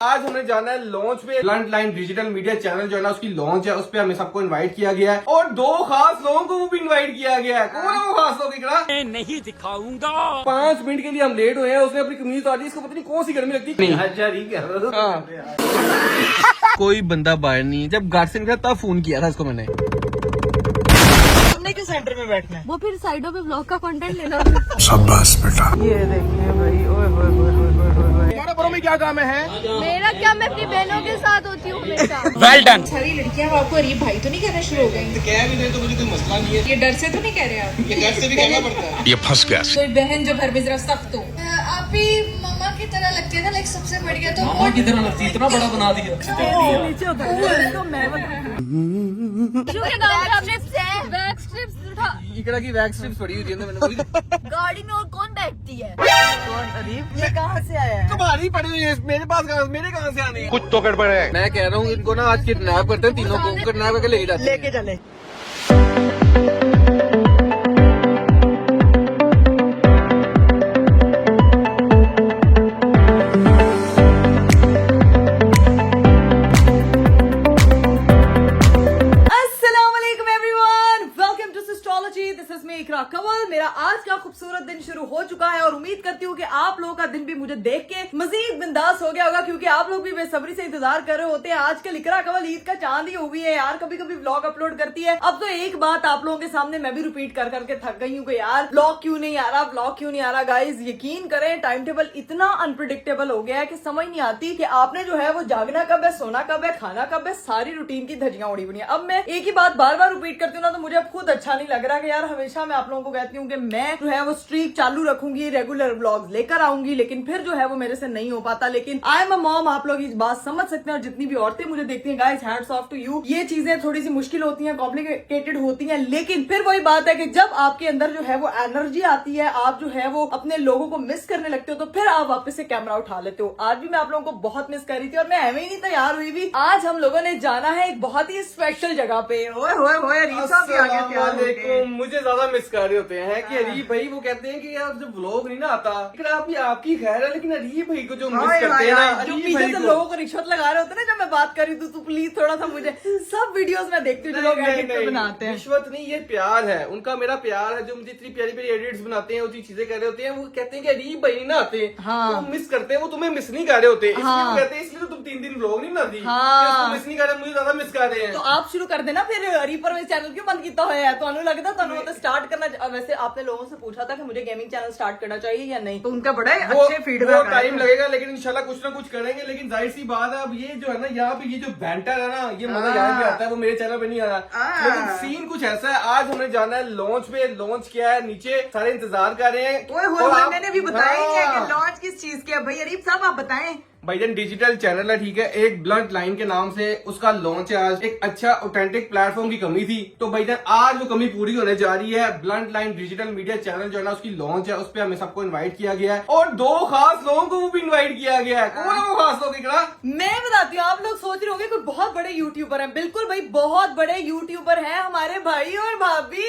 आज हमें जाना है लॉन्च पे। Blunt line digital media channel जो है ना उसकी लॉन्च है, उस पे हमें सबको इनवाइट किया गया है और दो खास लोगों को भी इनवाइट किया गया है। कौन है वो खास लोग? मैं नहीं दिखाऊंगा। 5 मिनट के लिए हम लेट हुए हैं। उसने अपनी कमीज उतारी, इसको पता नहीं कौन सी गर्मी लगती है। अच्छा ठीक है। कोई बंदा बाहर नहीं है। जब घर से निकला तब फोन किया था इसको मैंने। के सेंटर में बैठना है, वो फिर साइडों पे ब्लॉग का कंटेंट लेना। शाबाश बेटा। ये देखिए भाई, ओए ओए ओए ओए। तुम्हारा बड़ों में क्या काम है? मेरा क्या, मैं अपनी बहनों के साथ होती हूँ हमेशा। Well done. सारी लड़कियां आपको अरीब भाई तो नहीं कहना शुरू हो गई? कह भी दे तो मुझे कोई मसला नहीं है। ये डर से तो नहीं कह रहे आप? ये डर से भी कहना पड़ता है। ये फंस गया। कोई बहन जो घर में जरा सख्त हो। आप ही मम्मा की तरह लगती है ना, लाइक सबसे बढ़िया तो मामा की तरह लगती है, इतना बड़ा बना दिया। नीचे उतर तो मैं वैक्स स्ट्रिप्स उठा। इकड़ा की वैक्स स्ट्रिप्स पड़ी हुई थी ना, मैंने गाड़ी में और कौन बैठती है? कौन अरीब? ये कहाँ से आया है? तुम्हारी पड़ी हुई है, मेरे पास मेरे कहाँ से आने? कुछ तो गड़बड़ है। मैं कह रहा हूँ इनको ना आज किडनैप करते हैं, तीनों को किडनैप करके लेके जाते हैं। लेके चले। कंवल, मेरा आज का खूबसूरत दिन शुरू हो चुका है और उम्मीद करती हूँ कि आप लोगों का दिन भी मुझे देख के मजीद बिंदास हो गया होगा, क्योंकि आप लोग भी बेसब्री से इंतजार कर रहे होते हैं। आजकल इकरा कंवल ईद का चांद ही हो गई है यार। कभी कभी व्लॉग अपलोड करती है। अब तो एक बात आप लोगों के सामने मैं भी रिपीट कर करके थक गई हूँ कि यार व्लॉग क्यों नहीं आ रहा, व्लॉग क्यों नहीं आ रहा। गाइज यकीन करें, टाइम टेबल इतना अनप्रिडिक्टेबल हो गया है कि समझ नहीं आती कि आपने जो है वो जागना कब है, सोना कब है, खाना कब है। सारी रूटीन की धज्जियां उड़ी हुई है। अब मैं एक ही बात बार बार रिपीट करती हूँ ना, तो मुझे अब खुद अच्छा नहीं लग रहा कि यार हमेशा मैं आप लोगों को कहती हूँ कि मैं जो है वो स्ट्रीक चालू रखूंगी, रेगुलर व्लॉग्स लेकर आऊंगी, लेकिन फिर जो है वो मेरे से नहीं हो पाता। लेकिन आई एम अ मॉम, आप लोग इस बात समझ सकते हैं। और जितनी भी औरतें मुझे देखती हैं guys, hats off to you. ये चीजें थोड़ी सी मुश्किल होती हैं, कॉम्प्लिकेटेड होती हैं, लेकिन फिर वही बात है कि जब आपके अंदर जो है वो एनर्जी आती है, आप जो है वो अपने लोगों को मिस करने लगते हो, तो फिर आप वापस से कैमरा उठा लेते हो। आज भी मैं आप लोगों को बहुत मिस कर रही थी और मैं एवं ही नहीं तैयार हुई भी। आज हम लोगों ने जाना है एक बहुत ही स्पेशल जगह पे। ओए होए होए, रीसा भी आ गया तैयार होके। मुझे ज्यादा मिस कर रहे होते हैं कि अरीब भाई वो कहते हैं कि यार जब व्लॉग नहीं ना आता, लेकिन आपकी खैर है, लेकिन अरीब भाई को जो मिस करते हैं ना, जो पीछे से लोगों को रिश्वत लगा रहे होते हैं ना, जब मैं बात कर रही हूँ तो प्लीज थोड़ा सा मुझे सब वीडियोस में देखती हूँ जो लोग एडिट पे बनाते हैं। रिश्वत नहीं, ये प्यार है उनका, मेरा प्यार है। जो मुझे इतनी प्यारी प्यारी एडिट्स बनाते हैं, उसी चीजें कर रहे होते हैं, वो कहते हैं कि अरीब भाई ना आते, तो मिस करते हैं। वो तुम्हें मिस नहीं कर रहे होते, इसलिए वो कहते हैं इसलिए तुम 3 दिन व्लॉग नहीं बनाती, मिस नहीं कर रहे, मुझे ज्यादा मिस कर रहे हैं। तो आप शुरू कर देना फिर। रीपर में चैनल क्यों बंद किया है? तो लगता तो स्टार्ट करना। वैसे आपने लोगों से पूछा था कि मुझे गेमिंग चैनल स्टार्ट करना चाहिए या नहीं, तो उनका बड़ा अच्छे फीडबैक। टाइम लगेगा, लेकिन इंशाल्लाह कुछ ना कुछ करेंगे। लेकिन जाहिर सी बात है, अब ये जो है ना, यहाँ पे ये जो बैंटर है ना, ये मजा यहाँ पे आता है, वो मेरे चैनल पे नहीं आ रहा। लेकिन सीन कुछ ऐसा है, आज हमें जाना है लॉन्च पे। लॉन्च किया है, नीचे सारे इंतजार कर रहे हैं। मैंने भी बताया ही है कि लॉन्च किस चीज के है। भाई अरीब साहब आप बताएं। भाईजान डिजिटल चैनल है, ठीक है, एक ब्लंट लाइन के नाम से उसका लॉन्च है आज। एक अच्छा ऑथेंटिक प्लेटफॉर्म की कमी थी, तो भाईजान आज वो कमी पूरी होने जा रही है। Blunt line digital media channel जो है ना उसकी लॉन्च है, उस पे हमें सबको इनवाइट किया गया है और दो खास लोगों को भी इनवाइट किया गया है। कौन है वो खास लोग? इकरा मैं बताती हूँ। आप लोग सोच रहे होंगे कोई बहुत बड़े यूट्यूबर हैं। बिल्कुल भाई, बहुत बड़े यूट्यूबर हैं हमारे भाई और भाभी।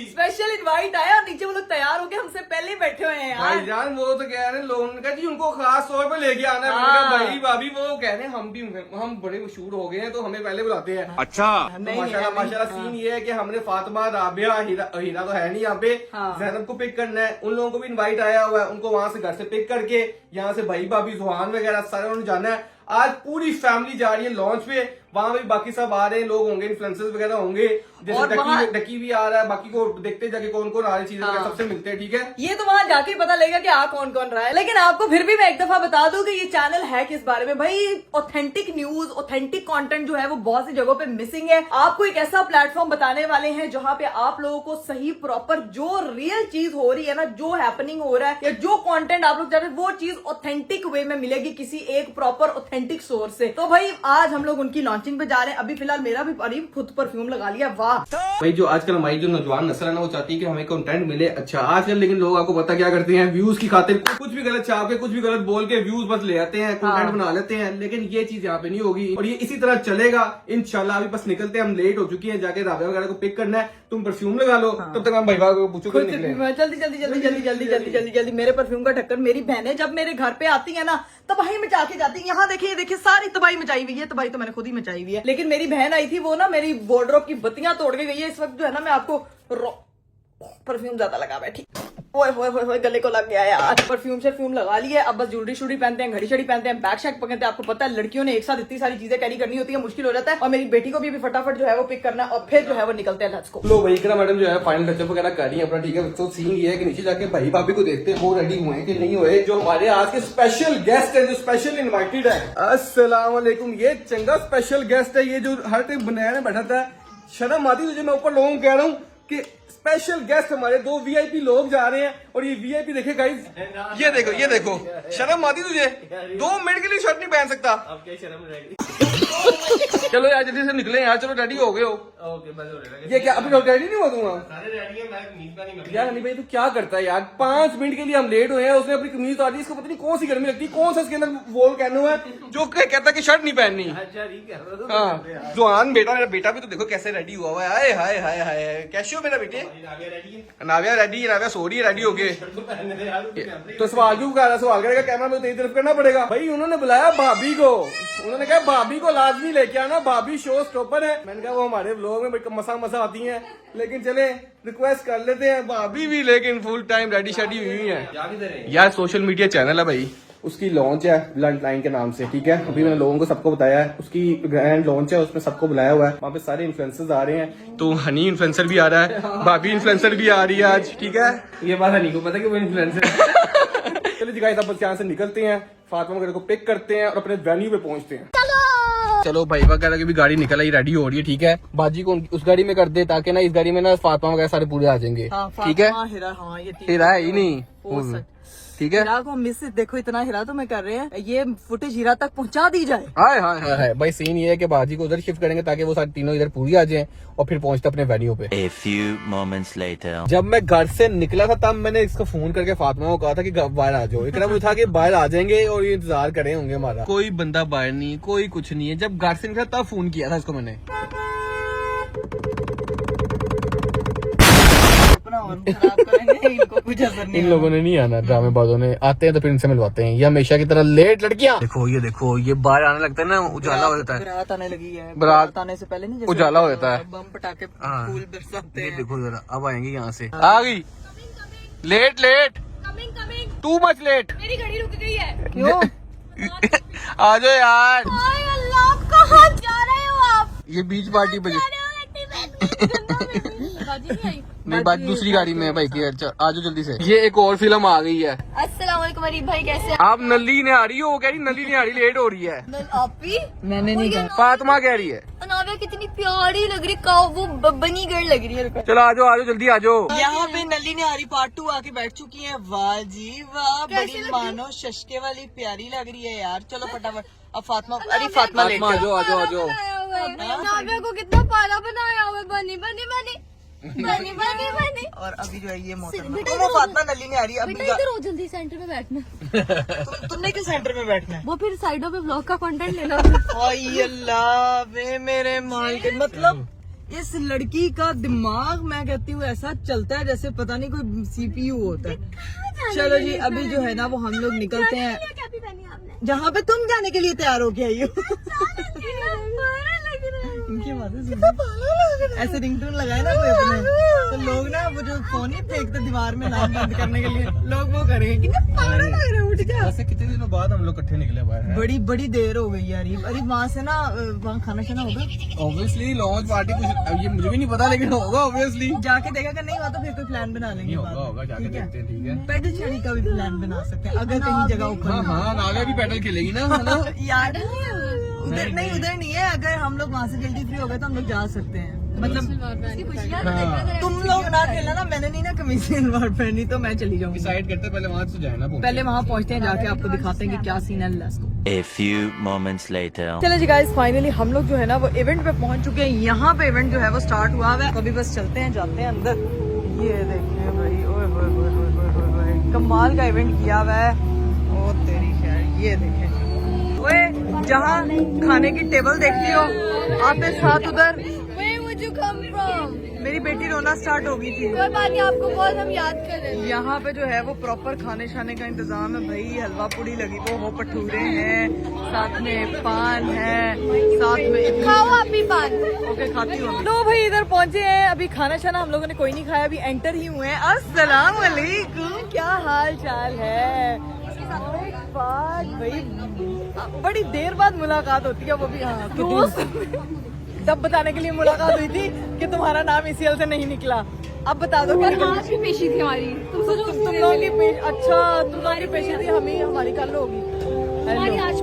स्पेशल इनवाइट आया और नीचे वो लोग तैयार होके हमसे पहले ही बैठे हुए हैं यार। भाईजान वो तो कह रहे हैं, लोगों ने कहा जी उनको खास तौर पर लेके आना है। भाई भाभी वो कह रहे हैं हम बड़े मशहूर हो गए हैं, तो हमें पहले बुलाते हैं। अच्छा तो माशाल्लाह सीन ये है कि हमने फातिमा, राबिया, हीरा तो है नहीं यहाँ पे, जैनब को पिक करना है। उन लोगों को भी इनवाइट आया हुआ है, उनको वहां से घर से पिक करके यहाँ से भाई भाभी जुहान वगैरह सारे उन्होंने जाना है। आज पूरी फैमिली जा रही है लॉन्च पे। वहां भी बाकी सब आ रहे हैं, लोग होंगे, इन्फ्लुएंसर्स वगैरह होंगे, जैसे डकी भी आ रहा है। बाकी को देखते जाके कौन कौन आ रही चीजें सबसे मिलते हैं, ठीक है। ये तो वहां जाके पता लगेगा कि आ कौन कौन रहा है। लेकिन आपको फिर भी मैं एक दफा बता दूं कि ये चैनल है किस बारे में। भाई ऑथेंटिक न्यूज, ऑथेंटिक कंटेंट जो है वो बहुत सी जगहों पे मिसिंग है। आपको एक ऐसा प्लेटफॉर्म बताने वाले हैं जहां पे आप लोगों को सही प्रॉपर जो रियल चीज हो रही है ना, जो हैपनिंग हो रहा है या जो कंटेंट आप लोग चाहते हैं, वो चीज ऑथेंटिक वे में मिलेगी, किसी एक प्रॉपर एंटिक स्टोर से। तो भाई आज हम लोग उनकी लॉन्चिंग पे जा रहे हैं। अभी फिलहाल मेरा भी अरीब खुद परफ्यूम लगा लिया। वाह भाई जो आजकल हमारी जो नौजवान नस्ल है ना वो चाहती है कि हमें कंटेंट मिले अच्छा। आजकल लेकिन लोग आपको पता क्या करते हैं, व्यूज की खातिर कुछ भी गलत छाप के कुछ भी गलत बोल के व्यूज बस ले आते हैं, कंटेंट बना लेते हैं। लेकिन ये चीज यहाँ पे नहीं होगी और ये इसी तरह चलेगा इंशाल्लाह। अभी बस निकलते हैं, हम लेट हो चुकी हैं, जाके राबिया वगैरह को पिक करना है। तुम परफ्यूम लगा लो, तब तक हम भाई को पूछो कि निकले। जल्दी जल्दी जल्दी जल्दी जल्दी जल्दी जल्दी जल्दी मेरे परफ्यूम का ढक्कन मेरी बहनें जब मेरे घर पे आती है ना तबाही मचा के जाती है। यहाँ देखिए देखिए सारी तबाही मचाई हुई है। तबाही तो मैंने खुद ही मचाई हुई है, लेकिन मेरी बहन आई थी, वो ना मेरी वार्डरोब की बत्तियां तोड़ के गई है। इस वक्त जो है ना मैं आपको परफ्यूम ज्यादा लगा बैठी, ओए गले को लग गया यार। परफ्यूम शर्फ्यूम लगा लिया, अब बस ज्वेलरी शुलरी पहनते हैं, घड़ी शड़ी पहनते हैं, बैग शैग पहनते हैं। आपको पता है लड़कियों ने एक साथ इतनी सारी चीजें कैरी करनी होती है, मुश्किल हो जाता है। और मेरी बेटी को भी फटाफट जो है वो पिक करना है और फिर जो है वो निकलते हैं लेट्स गो। लो भाई इकरा मैडम जो है फाइनल टचअप वगैरह कर रही है अपना, ठीक है। तो सीन ये है कि नीचे जाके भाई भाभी को देखते हैं वो रेडी हुए हैं कि नहीं हुए। जो हमारे आज के स्पेशल गेस्ट है, जो स्पेशल इनवाइटेड है, अस्सलाम वालेकुम। ये चंगा स्पेशल गेस्ट है, ये जो हर टाइम बनाया में बैठा था। शर्म आती तुझे, मैं ऊपर लोगों को कह रहा हूँ कि स्पेशल गेस्ट हमारे 2 वीआईपी लोग जा रहे हैं। और ये वीआईपी देखे गाइस, ये देखो शर्म आती तुझे? 2 मिनट के लिए शर्ट नहीं पहन सकता। अब क्या शर्म रहेगी? चलो यार जल्दी से निकले यार, चलो रेडी हो गए हो? ओके बस। ये क्या अभी रेडी नहीं हुआ? दूंगा सारे रेडी है, मैं कमीज का नहीं यार। हनी भाई तू क्या करता है यार, 5 मिनट के लिए हम लेट हुए हैं, उसने अपनी कमीज उतार दी। इसको पता नहीं कौन सी गर्मी लगती है, कौन सा इसके अंदर वोल कहना है जो कहता है कि शर्ट नहीं पहननी। हाँ जुआन बेटा, मेरा बेटा भी तो देखो कैसे रेडी हुआ हुआ है। हाय हाय हाय हाय, कैसे हो मेरा बेटे? नाविया रेडी है, नाविया सो रही है रेडी हो गए। तो सवाल क्यों कर रहा? सवाल करेगा कैमरा में तेरी तरफ करना पड़ेगा भाई। उन्होंने बुलाया भाभी को, उन्होंने कहा भाभी को लाजमी लेके आना, भाभी शो स्टॉपर है। मैंने कहा वो हमारे व्लॉग में मसा आती हैं, लेकिन चले रिक्वेस्ट कर लेते हैं। भाभी भी लेकिन फुल टाइम रेडी शेडी हुई है यार। सोशल मीडिया चैनल है भाई, उसकी लॉन्च है ब्लंट लाइन के नाम से, ठीक है। अभी मैंने लोगों को सबको बताया है, उसकी ग्रैंड लॉन्च है, उसमें सबको बुलाया हुआ है। वहाँ पे सारे इन्फ्लुएंसर्स आ रहे हैं, तो हनी इन्फ्लुएंसर भी आ रहा है, भाभी इन्फ्लुएंसर भी आ रही है आज, ठीक है। ये बात हनी को पता है कि वो इन्फ्लुएंसर। चलिए जी गाइस, अब बस यहाँ से निकलते हैं, फातिमा वगैरह को पिक करते हैं और अपने वेन्यू पे पहुंचते हैं। चलो भाई वगैरह की भी गाड़ी निकल आई, रेडी हो रही है, ठीक है। बाजी को उस गाड़ी में कर दे ताकि ना इस गाड़ी में ना फातिमा वगैरह सारे पूरे आ जाएंगे, ठीक है। हीरा है ही नहीं, ठीक है। हीरा को हम मिस देखो, इतना हीरा तो मैं कर रहे हैं, ये फुटेज हीरा तक पहुंचा दी जाए। हाय हाय हाय भाई, सीन ये है कि बाजी को उधर शिफ्ट करेंगे ताकि वो सारे तीनों इधर पूरी आ जाएं और फिर पहुंचते अपने वेन्यू पे। A few moments later. जब मैं घर से निकला था तब मैंने इसको फोन करके फातिमा को कहा था कि बाहर आ जाओ। इतना मुझे था कि बाहर आ जाएंगे और ये इंतजार करे होंगे हमारा। कोई बंदा बाहर नहीं, कोई कुछ नहीं है। जब घर से निकला तब फोन किया था इसको मैंने। इनको कुछ असर नहीं। इन लोगों ने नहीं आना, ड्रामेबाजों ने। आते हैं तो फिर इनसे मिलवाते हैं। ये हमेशा की तरह लेट लड़कियां। देखो ये बाहर आने लगता है ना, उजाला हो जाता है। बारात आने लगी है, बारात आने से पहले नहीं उजाला हो जाता है, बम पटाखे फूल बरसाते हैं। देखो जरा, अब आएंगे यहाँ से। आ गई लेट टू मच लेट। मेरी घड़ी रुक गई है। क्यों? आ जाओ यार। अल्लाह कहाँ जा रहे हो आप? ये बीच पार्टी बजे बाजी नहीं आई। नहीं, बात दूसरी गाड़ी में है भाई की। अच्छा आ जाओ जल्दी से। ये एक और फिल्म आ गई है। अस्सलाम वालेकुम अरीब भाई, कैसे हैं आप? नल्ली ने आ रही हो, वो कह रही नल्ली ने आ रही, लेट हो रही है। आप भी? मैंने नहीं कहा। फातिमा कह रही है नाविया कितनी प्यारी लग रही, वो बनी गर्ल लग रही है। चलो आ जाओ जल्दी आ जाओ। यहाँ पे नली ने हरी पार्ट 2 आके बैठ चुकी है। वाह जी वाह, बड़ी मानो शशके वाली प्यारी लग रही है यार। चलो फटाफट अब फातिमा, अरे फातिमा ले आ जाओ। नाविया को कितना पाला बनाया हुआ है, बनी। और अभी जो है ये मोहतरमा वो फातिमा नली ने आ रही है। बेटा इधर हो, जल्दी सेंटर में बैठना। तुमने किस सेंटर में बैठना है? वो फिर साइडों पे ब्लॉग का कंटेंट लेना। ओए अल्लाह वे मेरे माल के, मतलब इस लड़की का दिमाग मैं कहती हूँ ऐसा चलता है जैसे पता नहीं कोई सीपीयू होता है। चलो जी अभी जो है ना वो हम लोग निकलते हैं जहाँ पे तुम जाने के लिए तैयार हो के आई हो। इनकी बातें सुनो, ऐसे रिंगटोन लगाए ना कोई अपने, तो लोग ना वो जो फोन नहीं फेंकते दीवार में लाइन बंद करने के लिए, लोग वो करेंगे। कितना पागल लग रहा है, उठ गया। वैसे कितने दिनों बाद हम लोग इकट्ठे निकले बाहर। बड़ी देर हो गई यार। अरे वहाँ से ना वहाँ खाना शाना होगा ऑब्वियसली, लॉन्च पार्टी कुछ ये मुझे भी नहीं पता, लेकिन होगा ऑब्वियसली। जाके देखा कर नहीं हुआ तो फिर कोई प्लान बना लेंगे। होगा जाके देखते हैं, ठीक है। पैदल चढ़ी का भी प्लान बना सकते हैं अगर कहीं जगह उखड़। हाँ नाविया भी पैडल खेलेगी ना। यार उधर नहीं है, अगर हम लोग वहाँ से जल्दी फ्री हो गए तो हम लोग जा सकते हैं। मतलब तुम लोग ना खेलना ना, मैंने नहीं ना कमीज सलवार पहनी तो मैं चली जाऊंगी। डिसाइड करते हैं पहले वहाँ से जाए ना। पहले वहाँ पहुँचते हैं, जाके आपको दिखाते हैं कि क्या सीन है। Let's go. A few moments later. चलो जी गाइस, फाइनली हम लोग जो है ना वो इवेंट पे पहुंच चुके हैं। यहाँ पे इवेंट जो है वो स्टार्ट हुआ है। अभी बस चलते हैं, जाते हैं अंदर। ये देखें भाई, ओए होए होए होए होए होए, कमाल का इवेंट किया हुआ है। ओ तेरी खैर, ये देखें ओए, जहाँ खाने की टेबल देखती हो आते साथ उधर Where would you come from? मेरी बेटी रोना स्टार्ट हो गई थी। कोई बात नहीं, आपको बहुत हम याद कर रहे हैं। यहाँ पे जो है वो प्रॉपर खाने शाने का इंतजाम है भाई। हलवा पूड़ी लगी वो भटूरे हैं, साथ में पान है, साथ में खाओ आप भी पान। ओके खाती हूँ। तो भाई इधर पहुंचे हैं, अभी खाना शाना हम लोगों ने कोई नहीं खाया, अभी एंटर ही हुए हैं। अस्सलाम वालेकुम, क्या हाल चाल है? भाई बड़ी देर बाद मुलाकात होती है, वो भी हाँ दोस्त। तब बताने के लिए मुलाकात हुई थी कि तुम्हारा नाम इसीएल से नहीं निकला। अब बता दो क्या आज भी पेशी थी हमारी। तुम लोगों की पेश, अच्छा तुम लोगों की पेशी थी, हमारी कल होगी। हमारी आज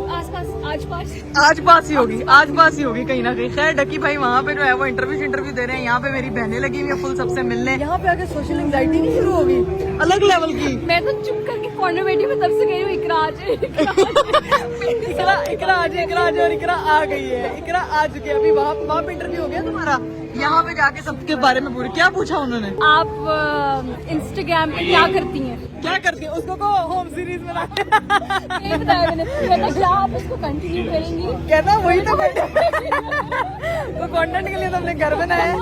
पास ही होगी, आज पास ही होगी कहीं ना कहीं। खैर डकी भाई वहाँ पे जो है वो इंटरव्यू दे रहे हैं। यहाँ पे मेरी बहनें लगी हुई है फुल सबसे मिलने। यहाँ पे आके सोशल एंजाइटी नहीं शुरू होगी अलग लेवल की। मैं तो चुप करके कॉर्नर बैठी में तब से गई हूँ। इकरा आज और इकरा आ गई है। इकरा आ चुकी है, अभी वहाँ पे इंटरव्यू हो गया तुम्हारा। यहाँ पे जाके सबके बारे में पूरे क्या पूछा उन्होंने? आप इंस्टाग्राम पे क्या करती हैं? क्या करती है उसको को होम सीरीज में ये बताया मैंने। कहता क्या आप उसको कंटिन्यू करेंगी? कहना वही तो कंटेंट के लिए तो हमने घर बनाया है।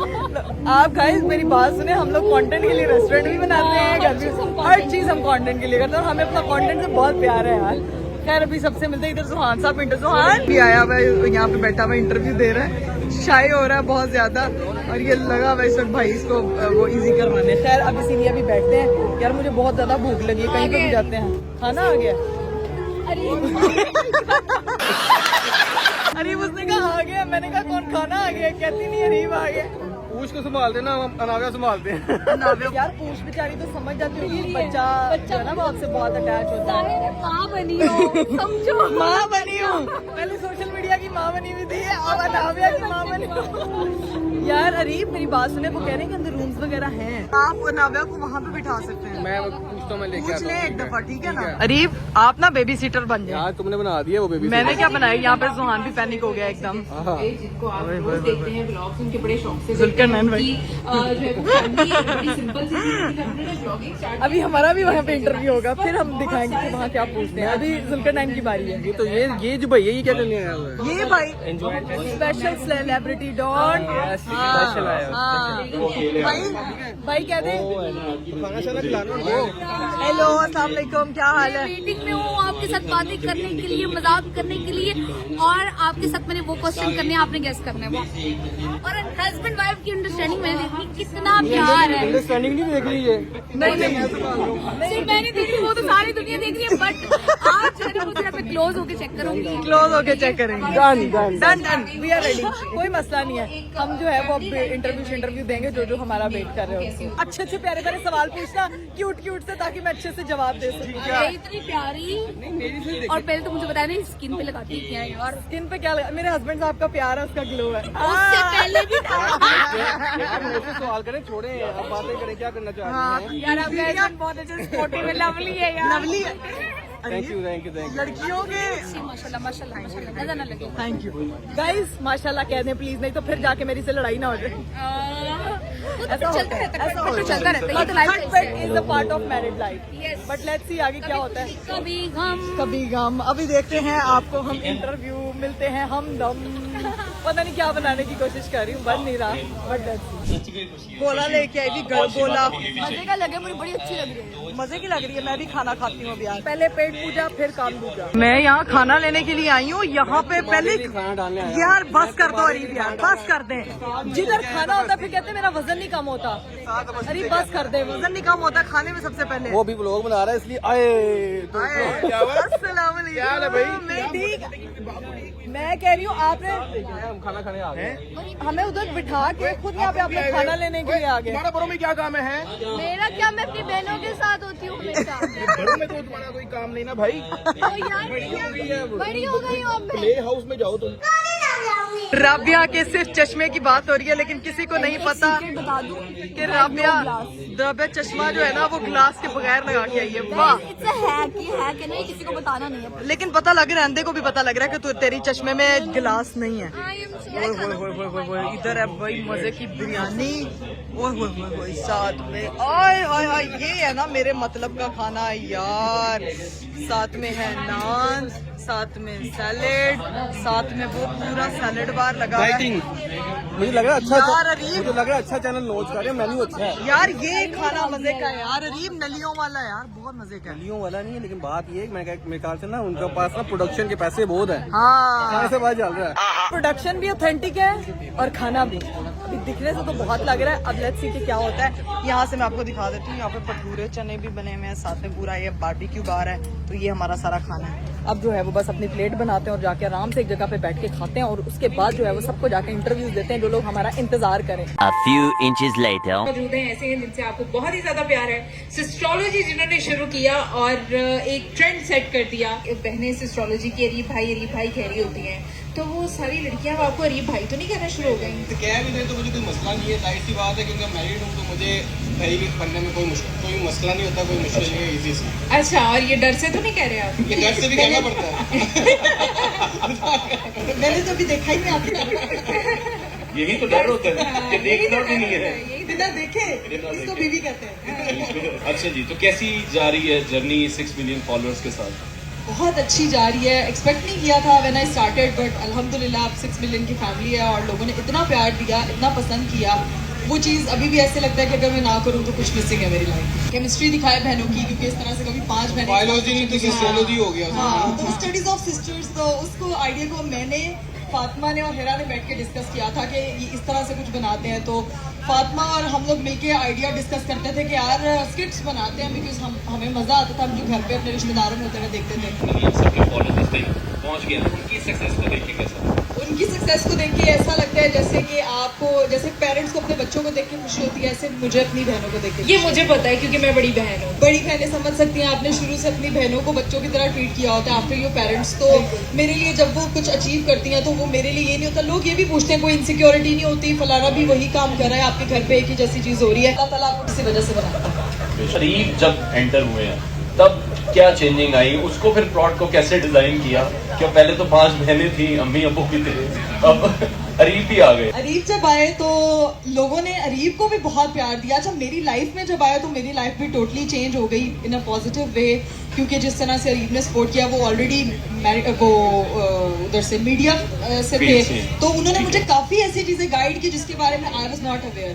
आप गाइस मेरी बात सुने, हम लोग कंटेंट के लिए रेस्टोरेंट भी बनाते हैं, घर भी, हर चीज हम कंटेंट के लिए करते हैं। हमें अपना कंटेंट से बहुत प्यार है यार। खैर अभी सबसे मिलते हैं। इधर सुहान साहब सुहान भी आया हुआ है, यहाँ पे बैठा हुआ इंटरव्यू दे रहा है। शाय हो रहा है बहुत ज्यादा और ये लगा हुआ इस वक्त भाई इसको वो इजी करवाने। खैर अब इसीलिए अभी बैठते हैं। यार मुझे बहुत ज्यादा भूख लगी है, कहीं पे भी जाते हैं। खाना आ गया? अरीब उसने कहा आ गया, मैंने कहा कौन खाना आ गया? कहती नहीं अरीब आ गया। पूछ को संभाल देना, हम अनाव्या संभालते हैं। यार पूछ बेचारी तो समझ जाती होगी, बच्चा जो है ना वो आपसे बहुत अटैच होता है। माँ बनी हो, समझो। माँ बनी हूँ, पहले सोशल मीडिया की माँ बनी हुई थी, अब अनाव्या की माँ बनी हूँ। यार अरीब मेरी बात सुने, वो कह रहे हैं कि अंदर रूम्स वगैरह हैं, आप अनाव्या को वहाँ पे बिठा सकते हैं। मैं पूछता हूँ, मैं लेके पूछ ले एक दफा, ठीक है ना? अरीब आप ना बेबी सीटर बन जाए। यार तुमने बना दिया वो बेबी। मैंने क्या बनाया? यहाँ पे सुहान भी पैनिक हो गया एकदम। जिनको आप रोज देखते हैं ब्लॉग्स, उनके बड़े शौक से जुल्करनैन भाई। अभी हमारा भी वहाँ पे इंटरव्यू होगा, फिर हम दिखाएंगे कि वहाँ क्या पूछते हैं। अभी जुल्करनैन की बारी है। ये तो ये जो भैया ये क्या करने आया हुआ है? ये भाई स्पेशल सेलिब्रिटी डॉन। भाई क्या दे? खाना शाना खिलाना उनको। हेलो अस्सलाम वालेकुम, क्या हाल है? मीटिंग में हूँ आपके साथ बातें करने के लिए, मजाक करने के लिए, और आपके साथ मैंने वो क्वेश्चन करने हैं, आपने गेस करना है वो। और हस्बैंड वाइफ की अंडरस्टैंडिंग मैंने देखी, कितना प्यार है। अंडरस्टैंडिंग नहीं देख रही है। नहीं सिर्फ मैं नहीं देख रही, वो तो सारी दुनिया देख रही है। बट आज जो है ना मुझे मैं क्लोज होके चेक करूंगी। क्लोज होके चेक करेंगे। Done done we are ready, कोई मसला नहीं है। हम जो है वो इंटरव्यू देंगे जो हमारा वेट कर रहे हो। अच्छे अच्छे प्यारे प्यारे सवाल पूछना, क्यूट से, ताकि मैं अच्छे से जवाब दे सकूं। इतनी प्यारी। और पहले तो मुझे बताया नहीं स्किन पे लगाती है क्या है? और स्किन पे क्या लगा? मेरे हस्बैंड साहब का प्यार है, उसका ग्लो है। उससे पहले भी था। यार मुझसे सवाल करें, छोड़े अब बातें करें, क्या करना चाह रहे हैं? यार आपका हस्बैंड बहुत अच्छे स्पोर्टिव है, लवली है यार। लवली थैंक यू लड़कियों के माशाल्लाह नजर ना लगे। थैंक यू गाइस, माशाल्लाह कह दें प्लीज, नहीं तो फिर जाके मेरी से लड़ाई ना हो जाए। ऐसा चलता रहता है, चलता रहता है। ये तो life is a part of married life. But let's see आगे क्या होता है। कभी गम। अभी देखते हैं आपको हम इंटरव्यू मिलते हैं हम दम। पता नहीं क्या बनाने की कोशिश कर रही हूँ, बन नहीं रहा, बट गोला लेके आई थी। गोला मजे का लगे, मुझे बड़ी अच्छी लग रही है। मजे की लग रही है। मैं भी खाना खाती हूँ यार, पहले पेट पूजा फिर काम पूजा। मैं यहाँ खाना लेने के लिए आई हूँ। यहाँ पे पहले खाना डालने आया। यार बस कर दो अरीब, यार बस कर दे। जिधर खाना होता फिर कहते मेरा वजन नहीं कम होता। अरे बस कर दे, वजन नहीं कम होता खाने में सबसे पहले। वो भी व्लॉग बना रहा है इसलिए आए। अस्सलाम वालेकुम। क्या हाल है भाई? मैं ठीक, मैं कह रही हूँ आपने हम खाना खाने आ गए। हमें उधर बिठा के खुद यहाँ पे आपने खाना लेने के लिए आ गए। तुम्हारा बड़ों में क्या काम है? मेरा क्या, मैं अपनी बहनों के साथ होती हूँ हमेशा। बड़ों में तो तुम्हारा कोई काम नहीं ना भाई। तो यार बड़ी हो गई हूँ अब मैं। प्ले हाउस में जाओ तुम। राबिया के सिर्फ चश्मे की बात हो रही है, लेकिन किसी को नहीं पता कि राबिया चश्मा जो है ना वो ग्लास के बगैर लगा के आई है। वाह, है नहीं, किसी को बताना नहीं है। लेकिन पता लग रहा है, अंधे को भी पता लग रहा है कि तू तेरी चश्मे में गिलास नहीं है। इधर है भाई मजे की बिरयानी, ओए साथ में आय हाय हाय, ये है ना मेरे मतलब का खाना यार। साथ में है नान, साथ में सैलेड, साथ में वो पूरा सैलेड बार लगा है। मुझे लग रहा है अच्छा यार अरीब, मुझे लग रहा है अच्छा चैनल लॉन्च कर रहे हैं, मेन्यू अच्छा है यार ये खाना मजे का है यार। अरीब नलियों वाला यार, बहुत मजे का है। नलियों वाला नहीं है, लेकिन बात ये है कि मेरे ख्याल से ना उनके पास ना प्रोडक्शन के पैसे बहुत है। हाँ, से बात चल रहा है। प्रोडक्शन भी ऑथेंटिक है और खाना भी। अभी दिखने से तो बहुत लग रहा है, अब लेट्स सी कि क्या होता है। यहाँ से मैं आपको दिखा देती हूँ, यहाँ पे भटूरे चने भी बने हुए हैं, साथ में पूरा ये बारबेक्यू बार है। तो ये हमारा सारा खाना है। अब जो है वो बस अपनी प्लेट बनाते हैं और जाके आराम से एक जगह पे बैठ के खाते हैं, और उसके बाद जो है वो सबको जाके इंटरव्यूज देते हैं जो लोग हमारा इंतजार करें। A few inches later. मौजूद हैं ऐसे हैं जिनसे आपको बहुत ही ज्यादा प्यार है। सिस्ट्रोलॉजी जिन्होंने शुरू किया और एक ट्रेंड सेट कर दिया। बहनें सिस्ट्रोलॉजी की अरीब भाई कह रही होती हैं, तो वो सारी लड़कियां आपको अरीब भाई तो नहीं कहना शुरू हो गई? तो कह भी नहीं तो मुझे कोई मसला नहीं है, जाहिर सी बात है, क्योंकि मैं मैरिड हूँ तो मुझे भाई भी बनने में कोई मसला नहीं होता, कोई मुश्किल नहीं है, इजी से। अच्छा, और ये डर से तो नहीं कह रहे आप? ये डर से भी कहना पड़ता है। मैंने तो अभी देखा ही नहीं आपको। यही तो डर होता है कि देखना भी नहीं है, बिना देखे इसको बीवी कहते हैं। अच्छा जी, तो कैसी जा रही है जर्नी 6 मिलियन फॉलोअर्स के साथ? बहुत अच्छी जा रही है। एक्सपेक्ट नहीं किया था व्हेन आई स्टार्टेड, बट अल्हम्दुलिल्लाह अब 6 मिलियन की फैमिली है और लोगों ने इतना प्यार दिया, इतना पसंद किया। वो चीज़ अभी भी ऐसे लगता है कि अगर मैं ना करूँ तो कुछ मिसिंग है मेरी लाइफ। केमिस्ट्री दिखाए बहनों की, क्योंकि इस तरह से कभी 5 बहनें बायोलॉजी नहीं तो सिस्टोलॉजी हो गया। हाँ, तो स्टडीज ऑफ सिस्टर्स, तो उसको आइडिया को मैंने, फातिमा ने और हिरा ने बैठ के डिस्कस किया था कि ये इस तरह से कुछ बनाते हैं। तो फातिमा और हम लोग मिलके आइडिया डिस्कस करते थे कि यार स्किट्स बनाते हैं, बिकॉज हमें मजा आता था। हम जो घर पे अपने रिश्तेदारों में होते हुए देखते थे। सबके फॉलोअर्स तक पहुंच गया, उनकी सक्सेस को देख के कैसा? उनकी सक्सेस को देख के ऐसा लगता है जैसे कि आपको, जैसे पेरेंट्स को अपने बच्चों को देख के खुशी होती है, ऐसे मुझे अपनी बहनों को देख के। ये मुझे पता है क्योंकि मैं बड़ी बहन हूँ। बड़ी बहनें समझ सकती हैं, आपने शुरू से अपनी बहनों को बच्चों की तरह ट्रीट किया होता है आफ्टर योर पेरेंट्स। तो मेरे लिए जब वो कुछ अचीव करती हैं तो वो मेरे लिए ये नहीं होता, लोग ये भी पूछते हैं कोई इनसिक्योरिटी नहीं होती, फलाना भी वही काम कर रहा है, आपके घर पे एक ही जैसी चीज हो रही है। अल्लाह ताला आपको किसी वजह से बनाता है। शरीफ जब एंटर हुए हैं तब क्या चेंजिंग आई, उसको फिर प्लॉट को कैसे डिजाइन किया? क्या पहले तो 5 बहनें थी, अम्मी अब्बू भी थे, अब अरीब भी आ गए। अरीब जब आए तो लोगों ने अरीब को भी बहुत प्यार दिया। जब मेरी लाइफ में जब आया तो मेरी लाइफ भी टोटली चेंज हो गई इन अ पॉजिटिव वे, क्योंकि जिस तरह से अरीब ने सपोर्ट किया, वो ऑलरेडी वो उधर से मीडिया से थे, तो उन्होंने मुझे काफ़ी ऐसी चीज़ें गाइड की जिसके बारे में आई वॉज नॉट अवेयर।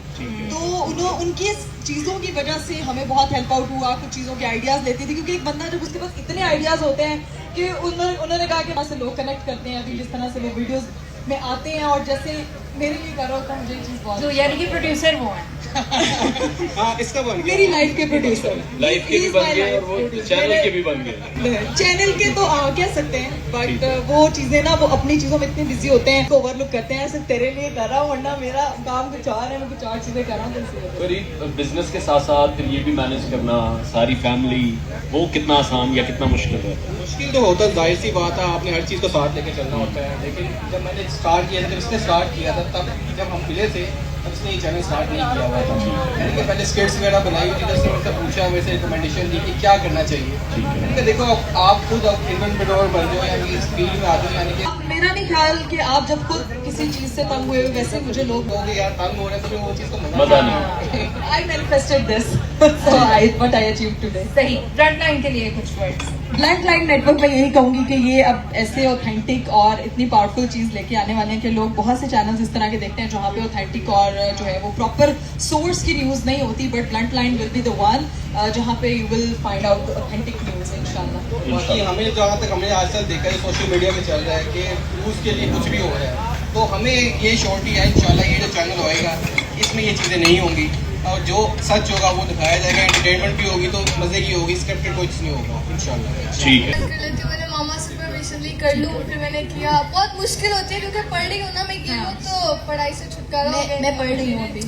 तो उनकी चीज़ों की वजह से हमें बहुत हेल्प आउट हुआ। कुछ चीज़ों के आइडियाज़ लेती थी, क्योंकि एक बंदा जब उसके पास इतने आइडियाज़ होते हैं कि उन्होंने कहा कि वहाँ से लोग कनेक्ट करते हैं, अभी जिस तरह से वो वीडियोस में आते हैं और जैसे मेरे लिए कर रहा होता है, मुझे ये चीज़ बहुत। तो यानी कि प्रोड्यूसर वो है। हाँ, इसका बन गया। मेरी लाइफ के प्रोड्यूसर, लाइफ के भी बन गए और वो चैनल के भी बन गए। चैनल के तो कह सकते हैं, बट वो चीजें ना, वो अपनी चीजों में इतने बिजी होते हैं, ओवरलुक करते हैं। सिर्फ तेरे लिए कर रहा हूँ, वरना मेरा काम कुछ और है, मैं कुछ और चीजें कर रहा हूँ। फिर बिजनेस के साथ साथ फिर ये भी मैनेज करना, सारी फैमिली, वो कितना आसान या कितना मुश्किल है? मुश्किल तो होता है, जाहिर सी बात है, आपने हर चीज़ को साथ लेके चलना होता है। लेकिन जब मैंने स्टार्ट किया था, जब इसने स्टार्ट किया था, तब जब हम मिले थे तब इसने ये चैनल स्टार्ट नहीं किया हुआ था। मैंने कि पहले स्किट्स वगैरह बनाई हुई थी, जैसे उनसे पूछा, वैसे रिकमेंडेशन दी कि क्या करना चाहिए। मैंने कहा देखो आप खुद एंटरप्रेन्योर बन जाओ, यानी इस फील्ड में आ जाओ, यानी कि मेरा नहीं ख्याल कि आप जब खुद किसी चीज़ से तंग हुए, वैसे मुझे लोग हो गए यार तंग हो रहे हैं, तो वो चीज़ तो मजा नहीं। I manifested this, so what I achieved today. सही। फ्रंट लाइन के लिए कुछ वर्ड्स? ब्लैक लाइन नेटवर्क में यही कहूंगी कि ये अब ऐसे ऑथेंटिक और इतनी पावरफुल चीज लेके आने वाले हैं कि लोग बहुत से चैनल्स इस तरह के देखते हैं जहाँ पे ऑथेंटिक और जो है वो प्रॉपर सोर्स की न्यूज नहीं होती, but blunt line will be the one जहाँ पे you will find out authentic news इंशाल्लाह। बाकी हमें जहाँ तक हमने आजकल देखा है सोशल मीडिया में चल रहा है कि न्यूज़ के लिए कुछ भी हो रहा है, तो हमें ये श्योरिटी है इंशाल्लाह ये जो चैनल होएगा इसमें ये चीज़ें नहीं होंगी, और जो सच होगा वो दिखाया जाएगा। एंटरटेनमेंट भी होगी तो मजे की होगी, स्क्रिप्टेड कोई चीज़ नहीं होगा इंशाल्लाह। ठीक है। कर लेती हूँ, मैंने मामा सुपरविजन ली कर लूँ, फिर मैंने किया। बहुत मुश्किल होती है क्योंकि पढ़ रही हूँ ना मैं, की हूँ तो पढ़ाई से छुटकारा हो गया। मैं पढ़ रही हूँ अभी,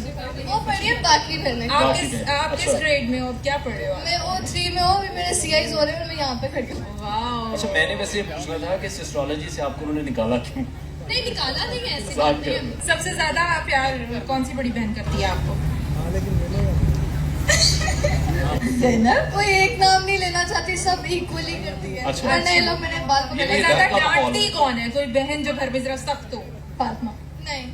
वो पढ़ी है बाकी मैंने। आप किस ग्रेड में हो, क्या पढ़ रहे हो? मैं वो 3 में हूँ, अभी मेरे CIs हो रहे हैं, मैं यहाँ पे खड़ी हूँ। वाह, अच्छा मैंने वैसे ये पूछना था कि सिस्ट्रोलॉजी से आपको उन्होंने निकाला क्यों? नहीं निकाला नहीं है ऐसी साथ बात नहीं है। में। सबसे ज्यादा प्यार कौन सी बड़ी बहन करती है आपको? कोई एक नाम नहीं लेना चाहती, सब इक्वली करती है। अच्छा। वरना ये लोग मेरे बात ये पकड़ मेरा- ज्यादा कब कौन? डांटती कौन है? कोई बहन जो घर में जरा सख्त हो? फातिमा नहीं,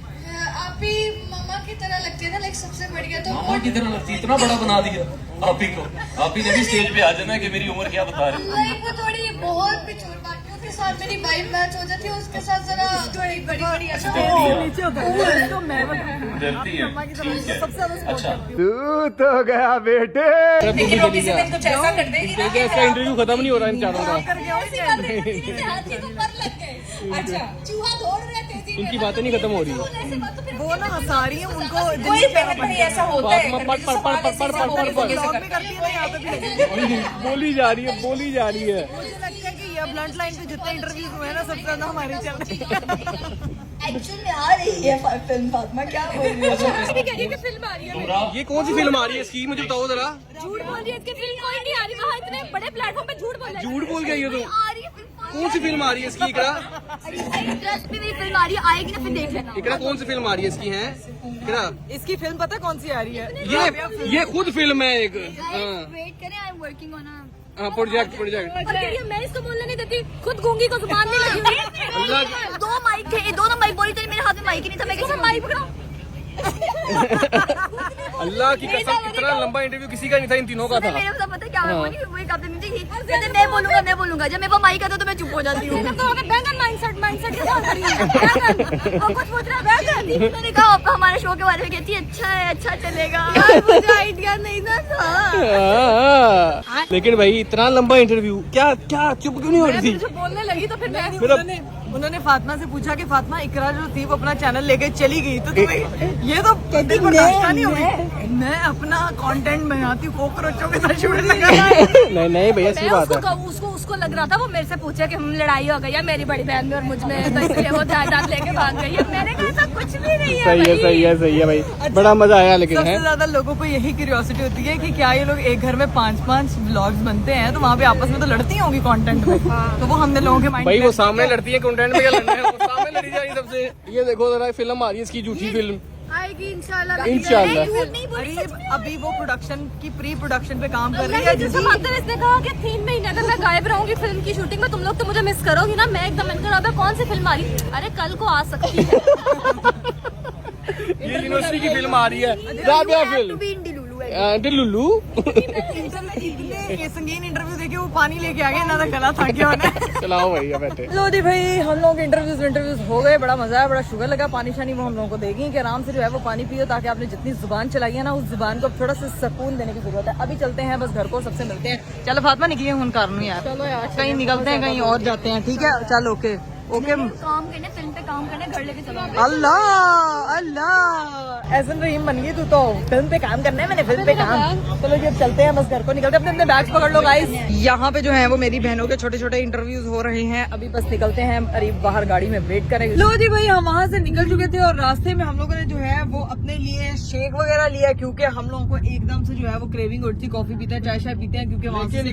आप ही मामा की तरह लगती है ना, लाइक सबसे बढ़िया तो मामा की तरह लगती है, इतना बड़ा बना दिया आप ही को। आप ही ने भी स्टेज पे आ जाना कि मेरी उम्र क्या बता रहे हो। लाइक वो थोड़ी बहुत बिछोड़ बाकियों के साथ मेरी वाइब मैच हो जाती है, उसके साथ जरा थोड़ी बड़ी बड़ी अच्छा नीचे होता है तो मैं बताऊं डरती है ठीक है। सबसे ज्यादा support अच्छा करती हूँ। तू तो गया बेटे। लेकिन वो किसी दिन कुछ ऐसा कर देगी ना कि इंटरव्यू खत्म नहीं हो रहा इन चारों का। हाथी को पर लग गए। अच्छा चूहा दौड़ रहे तेजी में। इनकी बातें नहीं खत्म हो रही। ऐसे बात तो फिर वो ना हंसा रही है उनको कोई बहन भाई ऐसा होता है घर में जो सवाल ऐसे ऐसे होता है, ब्लॉग कैसे में करता करती है ना, यहाँ पे भी लगी। बोली जा रही है, बोली जा रही है। मुझे लगता है कि ये ब्लंट लाइन पे जितने इंटरव्यूज हुए हैं ना, सबसे ज्यादा हमारे चल रहे हैं। एक्चुअल में आ रही है फिल्म फातिमा, क्या बोल रही है? फिल्म आ रही है ये कौन सी फिल्म आ रही है इसकी, मुझे बताओ जरा। झूठ बोल रही है इसकी फिल्म कोई नहीं आ रही वहाँ इतने बड़े प्लेटफॉर्म पे झूठ बोल रहा है झूठ बोल गई है तो। आ रही है फिल्म कौन सी फिल्म आ रही है इसकी इकरा? ट्रस्ट में मेरी फिल्म आ रही है आएगी ना फिर देख लेना इकरा कौन सी फिल्म आ रही है इसकी है इकरा? इसकी फिल्म पता है कौन सी आ रही है? ये खुद फिल्म है एक। वेट करें I am working on project और कहिए मैं इसको बोलने नहीं देती खुद गूंगी को जुबान नहीं लगी हुई दो माइक थे दोनों माइक बोली थी मेरे हाथ में माइक ही नहीं था मैं कैसे माइक पकड़ा अल्लाह की कसम इतना लंबा इंटरव्यू किसी का नहीं था, इन तीनों का था। मेरे को पता है क्या मैं बोली वो एक आपने मुझे कहते मैं बोलूंगा जब मेरे को माइक आता तो मैं चुप हो जाती हूँ तो हमें बैंगन माइंडसेट के साथ करिए बैंगन और कुछ पूछ रहा बैंगन मैंने कहा आपका हमारे शो के बारे में कहती है अच्छा है अच्छा चलेगा मुझे आइडिया नहीं था लेकिन भाई इतना लंबा इंटरव्यू क्या क्या चुप क्यों नहीं हो रही थी? जो बोलने लगी तो फिर उन्होंने फातिमा से पूछा कि फातिमा इकरा जो थी वो अपना चैनल लेके चली गई तो तुम्हें ये तो कहती नहीं होगी। मैं अपना कंटेंट बनाती हूँ, कॉकरोचों के साथ शूट लगा नहीं भैया ऐसी बात है। उसको लग रहा था वो मेरे से पूछा कि हम लड़ाई हो गई है मेरी बड़ी बहन में और मुझ में तो इसलिए वो दांत लेके भाग गई है मैंने कहा ऐसा कुछ भी नहीं है सही है भाई। बड़ा मजा आया लेकिन सबसे ज्यादा लोगों को यही क्यूरियोसिटी होती है कि क्या ये लोग एक घर में 5-5 व्लॉग्स बनते हैं तो वहाँ पे आपस में तो लड़ती होंगी कंटेंट में। तो वो हमने लोगों के माइंड भाई वो सामने लड़ती है कंटेंट में क्या लड़ना है, वो सामने लड़ी जाएगी सबसे। ये देखो जरा फिल्म आ रही है इसकी झूठी फिल्म आएगी इंशाल्लाह इंशाल्लाह। अभी वो प्रोडक्शन की प्री प्रोडक्शन पे काम कर रही है। जैसे माता इसने कहा कि 3 महीने अगर मैं गायब रहूंगी फिल्म की शूटिंग में तुम लोग तो मुझे मिस करोगी ना मैं एकदम इनका कौन सी फिल्म आ रही अरे कल को आ सकती है ये यूनिवर्सिटी की फिल्म आ रही है राबिया फिल्म लुल्लू। इतने संगीन इंटरव्यू देखे वो पानी लेके आ गए ना तो गला था क्या होना। चलाओ भाई बैठे। लो जी भाई हम लोग इंटरव्यूज हो गए, बड़ा मजा आया, बड़ा शुगर लगा। पानी शानी वो हम लोगों को देगी कि आराम से जो है वो पानी पियो ताकि आपने जितनी जुबान चलाई है ना उस जुबान को थोड़ा सा सुकून देने की जरूरत है। अभी चलते हैं बस घर को, सबसे मिलते हैं। चलो फातिमा निकलिए हूँ कारण यार, चलो यार कहीं निकलते हैं कहीं और जाते हैं, ठीक है चल ओके ओके। काम करने फिल्म पे काम करने घर लेके चलो अल्लाह एहसन रहीम बन गई तू तो। फिल्म पे काम करना है मैंने, फिल्म पे काम। चलो जी अब चलते हैं बस घर को, निकलते हैं। अपने बैग्स पकड़ लो गाइस। यहाँ पे जो है वो मेरी बहनों के छोटे छोटे इंटरव्यूज हो रहे हैं। अभी बस निकलते हैं, अरीब बाहर गाड़ी में वेट करेंगे। लो जी भाई हम वहाँ से निकल चुके थे और रास्ते में हम लोगों ने जो है वो अपने लिए शेक वगैरह लिया क्योंकि हम लोगों को एकदम से जो है वो क्रेविंग उठती, कॉफी पीते हैं, चाय शाय पीते हैं क्योंकि वहाँ से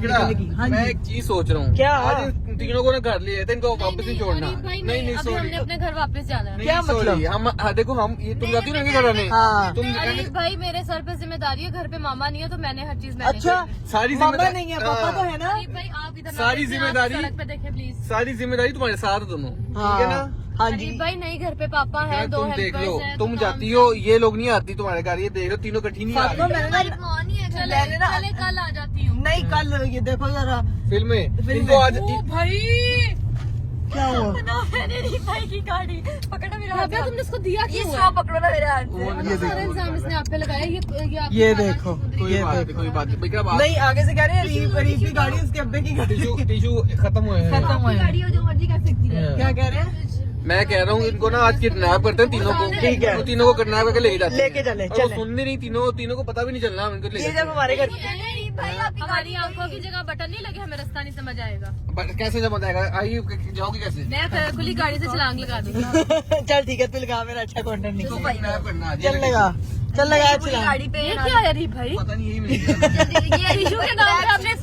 मैं एक चीज सोच रहा हूँ, क्या? आज तीनों को घर लिए थे, इनको वापस नहीं छोड़ना। नहीं अभी हमने अपने घर वापस जाना है क्या मतलब? हम देखो हम ये तुम जाती हो ना घर आने, हाँ। तुम अरे भाई मेरे सर पे जिम्मेदारी है, घर पे मामा नहीं है तो मैंने हर चीज मैनेज अच्छा सारी मामा जिम्मेदारी नहीं है पापा तो है ना। अरे भाई आप इधर सारी जिम्मेदारी- सड़क पे देखे प्लीज सारी जिम्मेदारी तुम्हारे साथ है दोनों, ठीक है ना? हाँ अरे जी भाई नहीं घर पे पापा है, दो तुम देख लो, हेल्पर्स हैं, तुम तो जाती हो, ये लोग नहीं आती तुम्हारे घर, ये देख लो तीनों इकट्ठी नहीं आ फातिमा रही मैंने हमारी माँ नहीं है, चले मैंने ना- चले कल आ जाती हूँ। नहीं कल ये देखो जरा फिल्म में। फिल्म इनको में। आज भाई क्या हुआ। मैंने नहीं भाई की गाड़ी पकड़ा मेरा हाथ। तुमने इसको दिया क्यों? ये पकड़ो ना मेरे हाथ से। सारा इल्जाम इसने आप पे लगाया। ये आपकी ये खाना देखो कोई बात नहीं, कोई बात नहीं। क्या बात? नहीं आगे से कह रहे हैं अरीब की गाड़ी उसके अब्बे की गाड़ी टिश्यू खत्म हुए हैं। खत्म हुए हैं। गाड़ी हो जो मर्जी कर सकती है। क्या कह रहे हैं? मैं कह रहा हूँ इनको ना आज किडनैप करते हैं तीनों को, ठीक है। वो तीनों को किडनैप करके लेके जाते हैं। लेके चले, और वो चले। सुनने नहीं, तीनों को पता भी नहीं चलना हम इनको ये जब हमारे घर भाई हमारी आंखों की जगह बटन नहीं लगे हमें रास्ता नहीं समझ आएगा। कैसे जमा जाएगा? आइए जाओगे कैसे? मैं खुली गाड़ी से छलांग लगा दूंगी। चल ठीक है तू लगा, मेरा अच्छा कंटेंट निकल किडनैप करना आज। चल लगा चला गाड़ी पे ये क्या है अरे भाई पता नहीं, यही मिलेगा। ये इशू के नाम पे आपने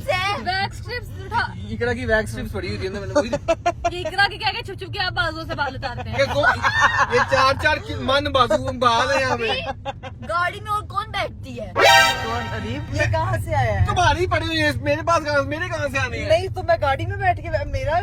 बैक स्ट्रिप्स उठा। इकरा की वैक्स स्ट्रिप्स पड़ी हुई थी अंदर, मैंने वही ये इकरा के क्या छुप छुप के आप बाजुओं से बाल उतारते हैं। ये 4-4 मन बाजू बाल है यहाँ पे। गाड़ी में और कौन बैठती है? कौन अरीब, ये कहाँ से आया है? तुम्हारी पड़ी हुई है, मेरे पास मेरे कहाँ से आनी है? नहीं तो मैं गाड़ी में बैठ के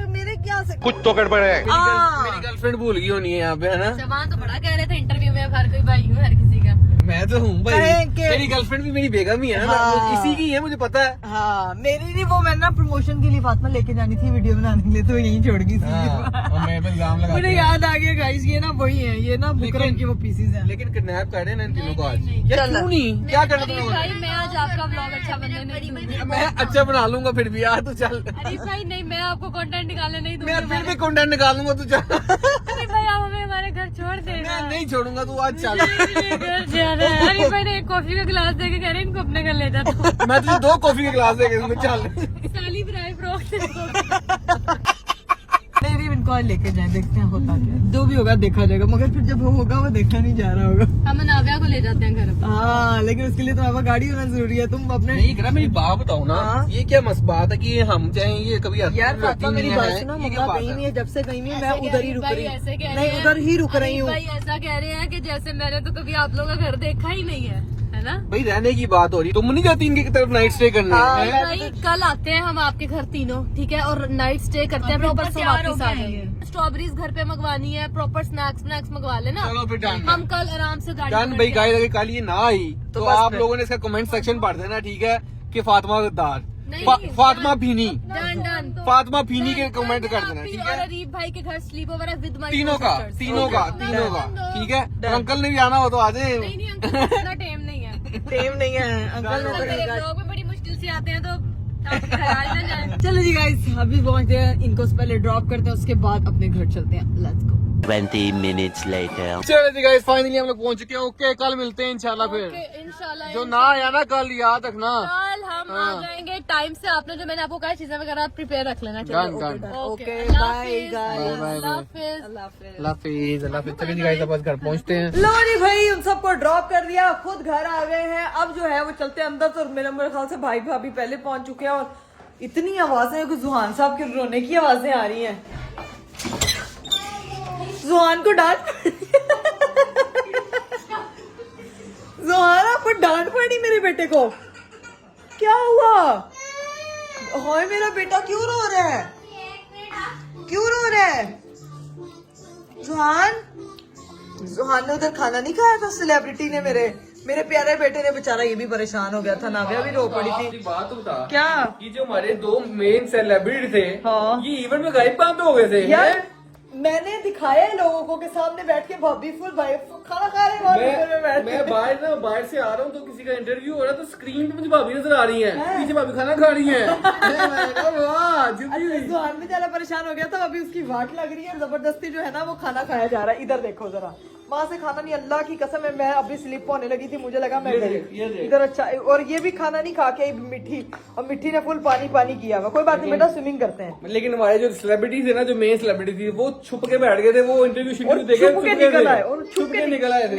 मेरे क्या से कुछ तो गड़बड़ है। हाँ। मेरी गर्लफ्रेंड भूल गई होनी है यहाँ पे, है ना? जवान तो बड़ा कह रहे थे इंटरव्यू में, अब हर कोई भाई हूँ हर किसी का। मैं तो हूँ भाई, कहें कि- मेरी गर्लफ्रेंड भी मेरी बेगम ही है ना, हाँ। इसी की है, मुझे पता है। हाँ मेरी नहीं, वो मैंने ना प्रमोशन के लिए फातिमा लेके जानी थी वीडियो बनाने के लिए, तो यहीं छोड़ गई थी। और मैं पे इल्जाम लगाती मुझे है। याद आ गया गाइस, ये ना वही है, ये ना बुकरम की वो पीसीज हैं। लेकिन किडनैप कर रहे हैं ना इन तीनों को आज। नहीं, यार चल। क्यों नहीं, क्या करना तुम लोगों ने? भाई मैं आज आपका व्लॉग अच्छा बनने नहीं दूंगी। मैं अच्छा बना लूंगा फिर भी यार, तू चल। अरे भाई नहीं, मैं आपको कंटेंट निकालने नहीं दूंगी। मैं फिर भी कंटेंट निकाल लूंगा, तू चल। अरे भाई आप हमें हमारे घर छोड़ देना। मैं नहीं छोड़ूंगा, तू आज चल। मुझे घर जाना है। अरे भाई ने एक कॉफी का गिलास देके कह रहे हैं इनको अपने घर ले जाता। मैं तुझे 2 कॉफी के गिलास देके इसमें चल। साली बनाए फ्रॉक। नहीं भी इनको आज लेके जाए, देखते हैं होता क्या है। जो भी होगा देखा जाएगा, मगर फिर जब वो होगा वो देखा नहीं जा रहा होगा। हम नाव्या को ले जाते हैं घर। हाँ लेकिन उसके लिए तो आपका गाड़ी होना जरूरी है। तुम अपने नहीं करा, मेरी बात बताओ ना, हाँ। ये क्या मस्त बात है कि हम चाहें ये कभी यार फातिमा मेरी बात सुनो, ममता कहीं नहीं है, जब से कहीं नहीं है, मैं उधर ही रुक रही हूँ। नहीं उधर ही रुक रही हूँ। भाई ऐसा कह रहे हैं कि जैसे मैंने तो कभी आप लोगों का घर देखा ही नहीं है ना? भाई रहने की बात हो रही, तुम नहीं जाती इनकी तरफ नाइट स्टे करने? हाँ, हैं? भाई कल आते हैं हम आपके घर तीनों, ठीक है, और नाइट स्टे करते हैं, प्रॉपर से वापस आ जाएंगे। स्ट्रॉबेरीज घर पे मंगवानी है, प्रॉपर स्नैक्स मंगवा लेना। चलो फिर डन। हम कल आराम से गाड़ी डन पकड़ भाई, के गाइस अगर कल ये ना आई तो बस आप फिर। लोगों ने इसका कमेंट सेक्शन पढ़ देना, ठीक है, कि फातिमा गद्दार, नहीं, फातिमा भीनी, डन फातिमा भीनी के कमेंट कर देना, ठीक और है? अरीब भाई के घर स्लीप ओवर है विद माय तीनों का ठीक है? और अंकल ने भी आना हो तो आ जाए। नहीं नहीं अंकल इतना टाइम नहीं है। टेम नहीं है अंकल ने मेरे तो। ब्लॉग में बड़ी मुश्किल से आते हैं तो आप घर आ जाए। चलो जी गाइस, अभी पहुंचते हैं, इनको पहले ड्रॉप करते हैं, उसके बाद अपने घर चलते हैं। Let's go. 20 minutes later. चलो जी गाइस, फाइनली हम लोग पहुंच चुके हैं। ओके, कल मिलते हैं इंशाल्लाह फिर। इंशाल्लाह जो ना आया ना कल, याद रखना। कल हम आ जाएंगे टाइम से। आपने जो मैंने आपको कहा चीजें वगैरह प्रिपेयर रख लेना। Done done. ओके अल्लाह बाय हाफिज। गाइस। अल्लाह हाफिज। अल्लाह हाफिज, अल्लाह हाफिज। चलिए जी गाइस, अब बस घर पहुंचते हैं। लो जी भाई, उन सबको ड्रॉप कर दिया, खुद घर आ गए हैं। अब जो है वो चलते हैं अंदर, तो मेरे ख्याल से भाई भाभी पहले पहुंच चुके हैं। और इतनी आवाजें हैं कि जुहान साहब के रोने की आवाजें आ रही हैं। जुहान को डांट जुहान आपको डांट पड़ी मेरे बेटे को, क्या हुआ? हाय मेरा बेटा क्यों रो रहा है, क्यों रो रहा है? जुहान ने उधर खाना नहीं खाया था सेलिब्रिटी ने, मेरे प्यारे बेटे ने, बेचारा ये भी परेशान हो गया था। नाव्या भी रो पड़ी थी। बात बता क्या? कि जो हमारे 2 मेन सेलिब्रिटी थे, हाँ। ये इवेंट में गायब कहाँ पे हो गए थे? यार मैंने दिखाया है लोगों को के सामने बैठ के, भाभी फुल भाई खाना खा रहे हैं और ऊपर में बैठ मैं के। बाहर से आ रहा हूँ तो किसी का इंटरव्यू हो रहा है, तो स्क्रीन पे मुझे भाभी नजर आ रही है, पीछे भाभी खाना खा रही है। मैं कहा, वाह, जिंदगी हुई। जुहान भी ज्यादा परेशान हो गया था, अभी उसकी वाट लग रही है, जबरदस्ती जो है ना वो खाना खाया जा रहा है। इधर देखो जरा, वहां से खाना नहीं, अल्लाह की कसम है, मैं अभी स्लिप होने लगी थी, मुझे लगा मैं ये गई। देख। इधर अच्छा, और ये भी खाना नहीं खा के आई मिट्टी, और मिट्टी ने फुल पानी किया हुआ। कोई बात नहीं बेटा, स्विमिंग करते हैं। लेकिन हमारे जो सेलिब्रिटी थे ना, जो मेन सेलिब्रिटी थी, वो छुप के बैठ गए थे, वो इंटरव्यू और शुरू देखे छुप के निकल आए, और छुप के निकल आए थे।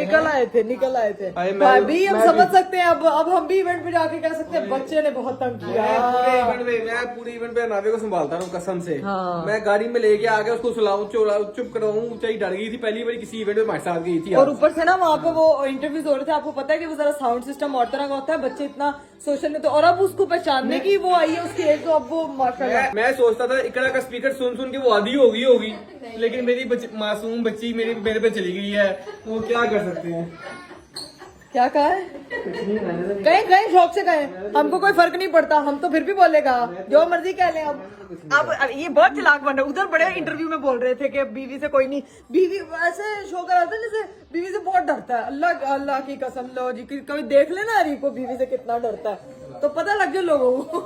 निकल आए थे। अरे भाभी हम मैं समझ भी- सकते हैं, अब हम भी इवेंट पे जाके कह सकते हैं बच्चे ने बहुत तंग किया। मैं पूरे इवेंट पे नावे को संभालता रहा हूँ कसम से। हाँ। मैं गाड़ी में लेके आके उसको सुलाऊं, चुप कराऊं, चाहे डर गई थी, पहली बार किसी इवेंट में हमारे साथ गई थी। और ऊपर से ना वहाँ पे वो इंटरव्यूज हो रहे थे, आपको पता है कि वो जरा साउंड सिस्टम और तरह का होता है, बच्चे इतना सोशल में, तो और अब उसको पहचानने की वो आई है उसकी एज, तो अब वो माशाल्लाह। मैं सोचता था इकरा का स्पीकर सुन के वो आधी होगी, लेकिन मेरी मासूम बच्ची मेरे पे चली गई है, वो क्या कर सकते हैं। क्या कहा है? कहीं शौक से कहें, हमको कोई फर्क नहीं पड़ता, हम तो फिर भी बोलेगा जो मर्जी कह लें। अब ये बहुत चलाक बन रहे, उधर बड़े इंटरव्यू में बोल रहे थे कि बीवी से कोई नहीं, बीवी ऐसे शो कर रहा था जैसे बीवी से बहुत डरता है। अल्लाह की कसम, लो जी कभी देख लेना अरीब को बीवी से कितना डरता है, तो पता लग जाए लोगों को।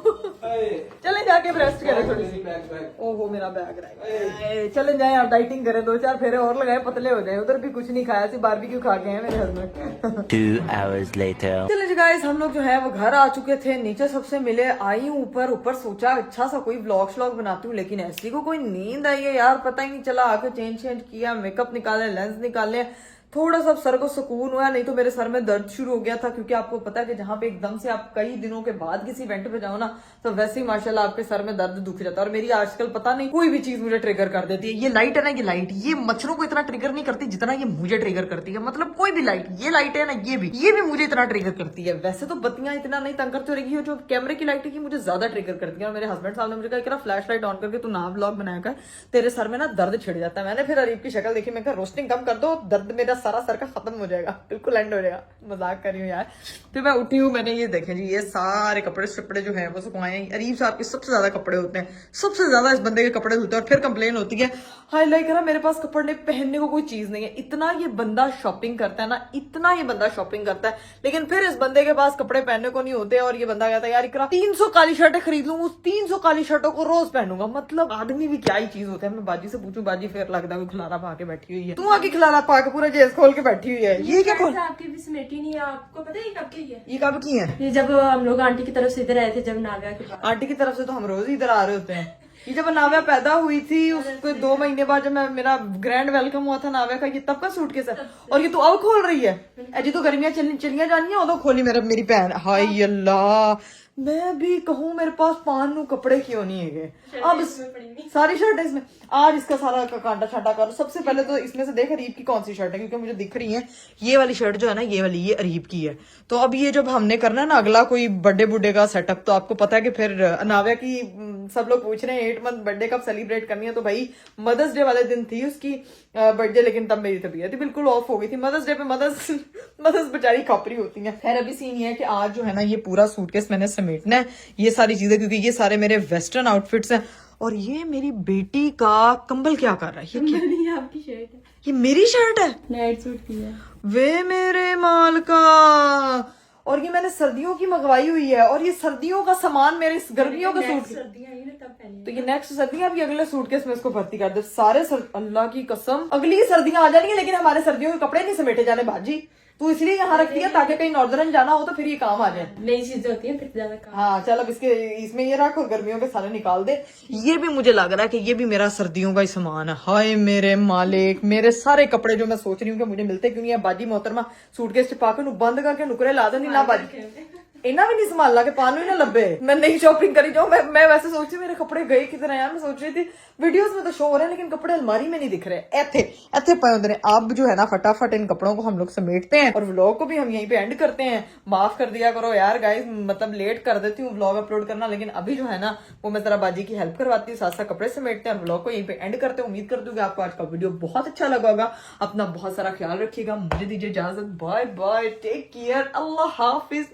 चले जाके रेस्ट करें थोड़ी सी। ओहो मेरा बैग रह गया। चले जाए आप डाइटिंग करें, 2-4 फेरे और लगाए, पतले हो जाए। उधर भी कुछ नहीं खाया, सिर्फ बारबेक्यू खा के हैं मेरे हस्बैंड। 2 hours later. चलो जी गाइस, हम लोग जो है वो घर आ चुके थे, नीचे सबसे मिले, आई हूँ ऊपर सोचा अच्छा सा कोई व्लॉग बनाती हूँ, लेकिन ऐसी को कोई नींद आई है यार, पता ही नहीं चला। आके चेंज किया, मेकअप निकाले, लेंस निकाले, थोड़ा सा सर को सुकून हुआ, नहीं तो मेरे सर में दर्द शुरू हो गया था, क्योंकि आपको पता है कि जहाँ पे एकदम से आप कई दिनों के बाद किसी इवेंट पे जाओ ना, तो वैसे ही माशाल्लाह आपके सर में दर्द दुख जाता है। और मेरी आजकल पता नहीं कोई भी चीज मुझे ट्रिगर कर देती है। ये लाइट है ना, ये लाइट ये मच्छरों को इतना ट्रिगर नहीं करती जितना ये मुझे ट्रिगर करती है। मतलब कोई भी लाइट, ये लाइट है ना, ये भी मुझे इतना ट्रिगर करती है। वैसे तो बत्तियां इतना नहीं तंग करती रहेगी, जो कैमरे की लाइट है मुझे ज्यादा ट्रिगर करती है। और मेरे हस्बैंड साहब ने मुझे कहा फ्लैश लाइट ऑन करके तू ना व्लॉग बनाया कर, तेरे सर में ना दर्द छिड़ जाता है। मैंने फिर अरीब की शक्ल देखी, मैं कहा रोस्टिंग कम कर दो, दर्द मेरा सारा सर का खत्म हो जाएगा, बिल्कुल एंड हो जाएगा। मजाक कर रही हूँ यार। फिर मैं उठी हूँ, मैंने ये देखे जी, ये सारे कपड़े शपड़े जो है वो सुखवाए हैं। अरीब साहब के सबसे ज्यादा कपड़े होते हैं, सबसे ज्यादा इस बंदे के कपड़े धुलते हैं। और फिर कंप्लेन होती है, हाय लाइक करा मेरे पास कपड़े पहनने को कोई चीज नहीं है। इतना ये बंदा शॉपिंग करता है ना, इतना ये बंदा शॉपिंग करता है, लेकिन फिर इस बंदे के पास कपड़े पहनने को नहीं होते। और ये बंदा कहता है यार इकरा 300 काली शर्टें खरीद लूं, उस 300 काली शर्टों को रोज पहनूंगा। मतलब आदमी भी क्या ही चीज होता है। मैं बाजी से पूछूं, बाजी फिर लगता है खिलारा पा के बैठी हुई है, तू आके खिलारा पा के पूरा जेस खोल के बैठी हुई है। ये क्या खोल, आपकी भी समेटी नहीं है, आपको पता है ये कब की है? ये कब की है? ये जब हम लोग आंटी की तरफ से इधर आए थे, जब नाव्या के पास। आंटी की तरफ से तो हम रोज ही इधर आ रहे होते हैं। ये जब नाव्या पैदा हुई थी उसको 2 महीने बाद जब मेरा ग्रैंड वेलकम हुआ था नाव्या का, ये तब का सूटकेस है। और ये तो अब खोल रही है, अजी तो गर्मियां चलियां जानी है, उदो खोली मेरी बहन। हाय अल्लाह, मैं भी कहूँ मेरे पास 5 कपड़े क्यों नहीं है। अब सारी शर्ट है इसमें, आज इसका सारा कांटा छाटा करो। सबसे पहले तो इसमें से देख अरीब की कौन सी शर्ट है, क्योंकि मुझे दिख रही है ये वाली शर्ट जो है ना, ये वाली ये अरीब की है। तो अब ये जब हमने करना है ना अगला कोई बर्थडे बुड्डे का सेटअप, तो आपको पता है कि फिर नाव्या की सब लोग पूछ रहे हैं 8 मंथ बर्थडे कब सेलिब्रेट करनी है। तो भाई मदर्स डे वाले दिन थी उसकी बर्थडे, लेकिन तब मेरी तबीयत बिल्कुल ऑफ हो गई थी। मदर्स डे पे मदर्स बेचारी खापरी होती हैं। खैर अभी सीन ये है कि आज जो है ना ये पूरा सूटकेस मैंने समेटना है, ये सारी चीजें, क्योंकि ये सारे मेरे वेस्टर्न आउटफिट्स हैं। और ये मेरी बेटी का कंबल क्या कर रहा है, ये आपकी शर्ट है, ये मेरी शर्ट है, नाइट सूट की है। वे मेरे माल का। और ये मैंने सर्दियों की मंगवाई हुई है, और ये सर्दियों का सामान मेरे इस गर्मियों का सूट, सर्दियां आई ना तब पहने। तो ये नेक्स्ट सर्दियां भी अगले सूटकेस में इसको भर्ती कर दे सारे अल्लाह की कसम अगली सर्दियां आ जानी है, लेकिन हमारे सर्दियों के कपड़े नहीं समेटे जाने बाजी। तू इसलिए यहाँ रख दिया ताकि कहीं नॉर्दर्न जाना हो तो फिर ये काम आ जाए। नई चीजें होती हैं फिर ज्यादा काम। हाँ चल अब इसमें ये रख और गर्मियों के सारे निकाल दे। ये भी मुझे लग रहा है कि ये भी मेरा सर्दियों का ही सामान है। हाय मेरे मालिक, मेरे सारे कपड़े जो मैं सोच रही हूँ कि मुझे मिलते क्यों नहीं है। बाजी मोहतरमा सूटकेस च पा के बंद करके नुकरे ला देनी ना बाजी, इना भी नहीं संभालना कि पानू ही ना लब्बे। मैं नई शॉपिंग करी जाऊँ। मैं वैसे सोच रही मेरे कपड़े गए किधर यार। मैं सोच रही थी वीडियोस में तो शो हो रहे हैं, लेकिन कपड़े अलमारी में नहीं दिख रहे। ऐथे पए होते हैं। अब जो है ना फटाफट इन कपड़ों को हम लोग समेटते हैं और व्लॉग को भी हम यहीं पे एंड करते हैं। माफ कर दिया करो यार गाइस, मतलब लेट कर देती हूँ व्लॉग अपलोड करना, लेकिन अभी जो है ना वो मैं जरा बाजी की हेल्प करवाती हूँ, साथ साथ कपड़े समेटते हैं और व्लॉग को यहीं पे एंड करते हैं। उम्मीद करती हूँ कि आपको आज का वीडियो बहुत अच्छा लगा होगा। अपना बहुत सारा ख्याल रखिएगा। मुझे दीजिए इजाजत। बाय बाय, टेक केयर, अल्लाह हाफिज।